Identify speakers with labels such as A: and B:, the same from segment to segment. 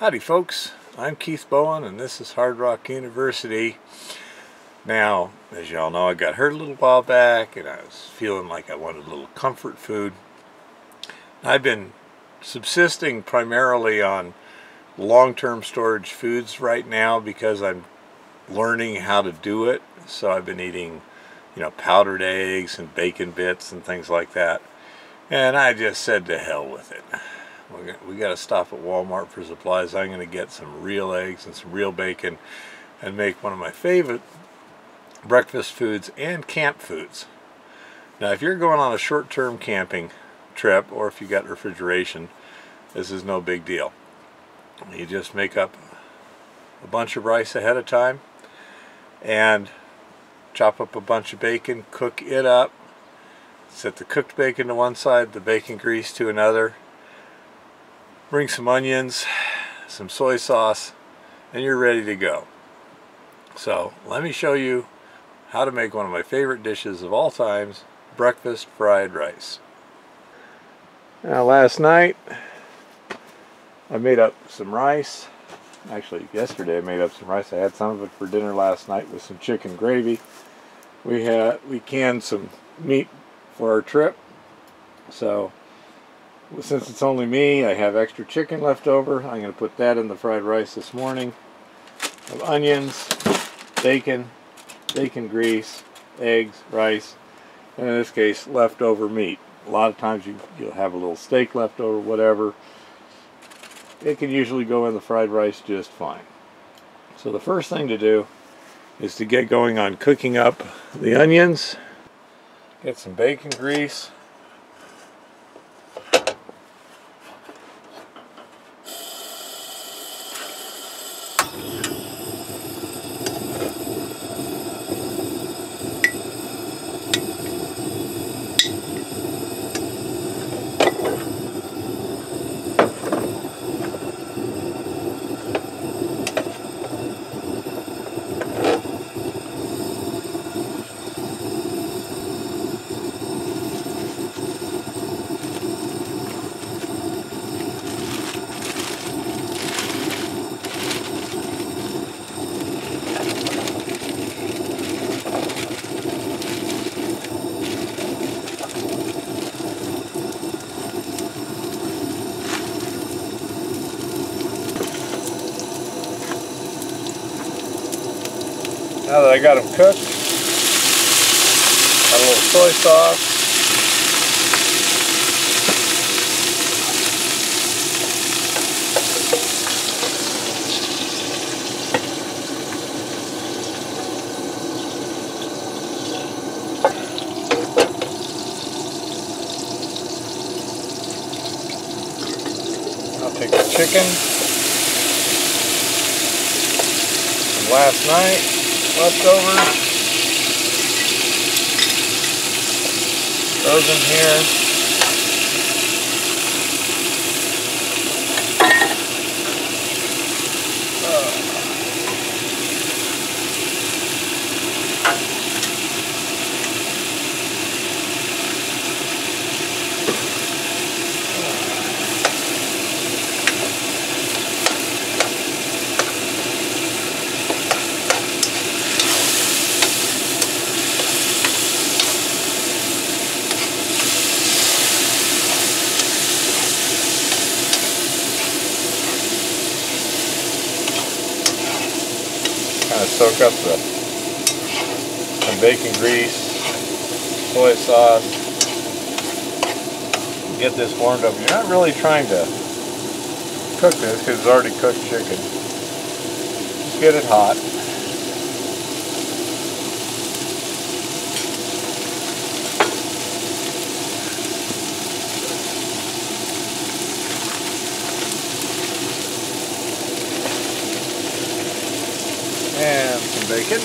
A: Howdy folks, I'm Keith Bowen and this is Hard Rock University. Now, as y'all know, I got hurt a little while back and I was feeling like I wanted a little comfort food. I've been subsisting primarily on long-term storage foods right now because I'm learning how to do it. So I've been eating, powdered eggs and bacon bits and things like that. And I just said to hell with it. We got to stop at Walmart for supplies. I'm going to get some real eggs and some real bacon and make one of my favorite breakfast foods and camp foods. Now, if you're going on a short-term camping trip or if you got refrigeration, this is no big deal. You just make up a bunch of rice ahead of time and chop up a bunch of bacon, cook it up, set the cooked bacon to one side, the bacon grease to another. Bring some onions, some soy sauce, and you're ready to go. So let me show you how to make one of my favorite dishes of all times, breakfast fried rice. Now last night I made up some rice. Actually yesterday I made up some rice. I had some of it for dinner last night with some chicken gravy. We canned some meat for our trip. So since it's only me, I have extra chicken left over. I'm going to put that in the fried rice this morning. I have onions, bacon, bacon grease, eggs, rice, and in this case, leftover meat. A lot of times you'll have a little steak left over, whatever. It can usually go in the fried rice just fine. So the first thing to do is to get going on cooking up the onions. Get some bacon grease. Now that I got them cooked, add a little soy sauce. I'll take the chicken from last night. Leftovers, throw them here. Kind of soak up some bacon grease, soy sauce, get this warmed up. You're not really trying to cook this because it's already cooked chicken. Just get it hot. And some bacon.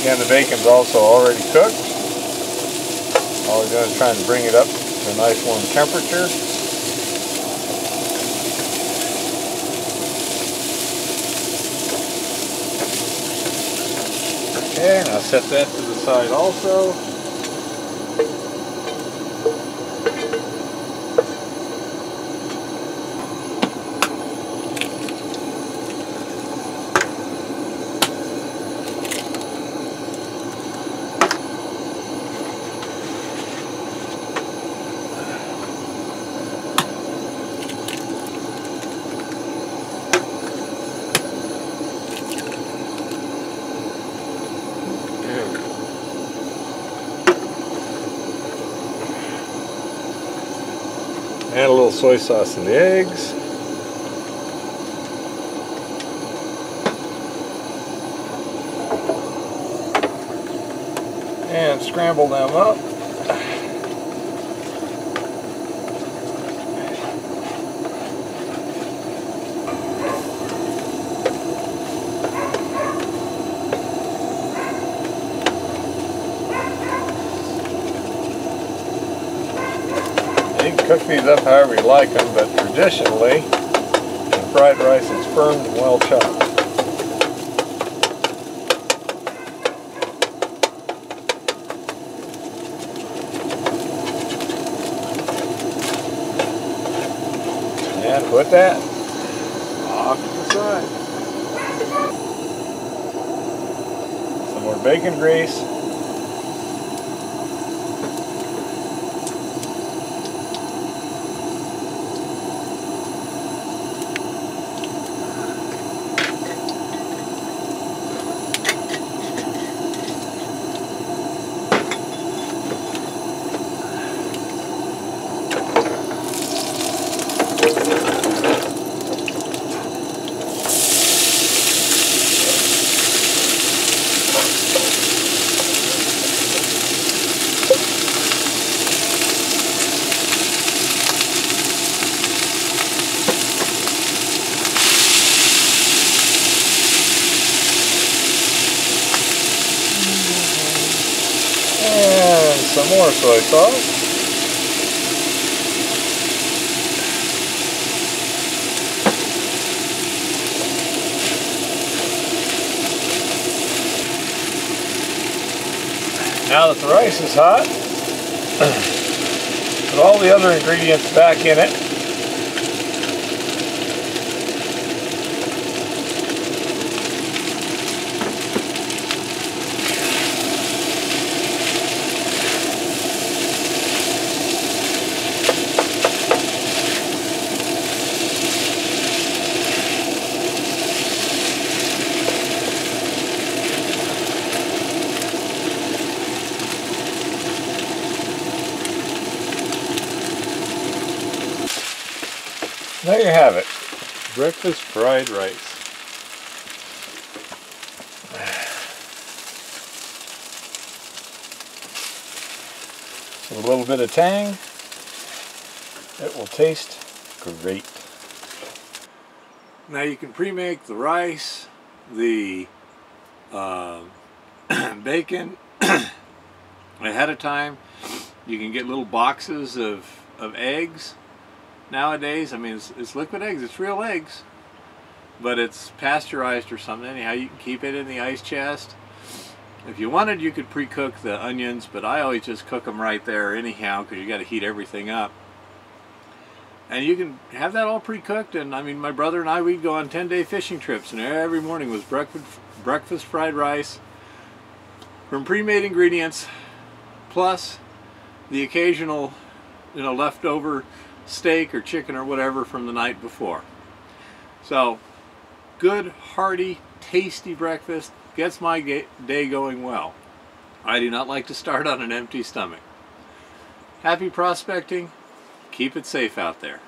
A: Again, the bacon's also already cooked. All we're doing is trying to bring it up to a nice warm temperature. Okay, now set that to the side also. Add a little soy sauce in the eggs. And scramble them up. You can cook these up however you like them, but traditionally, in fried rice it's firm and well chopped. And put that off to the side. Some more bacon grease. And some more soy sauce. Now that the rice is hot, put all the other ingredients back in it. There you have it, breakfast fried rice. With a little bit of tang, it will taste great. Now you can pre-make the rice, the bacon ahead of time. You can get little boxes of eggs. Nowadays, I mean, it's liquid eggs, it's real eggs, but it's pasteurized or something. Anyhow, you can keep it in the ice chest. If you wanted, you could pre-cook the onions, but I always just cook them right there anyhow, because you got to heat everything up. And you can have that all pre-cooked. And I mean, my brother and I, we'd go on 10-day fishing trips, and every morning was breakfast fried rice from pre-made ingredients, plus the occasional, leftover steak or chicken or whatever from the night before. So, good, hearty, tasty breakfast gets my day going well. I do not like to start on an empty stomach. Happy prospecting. Keep it safe out there.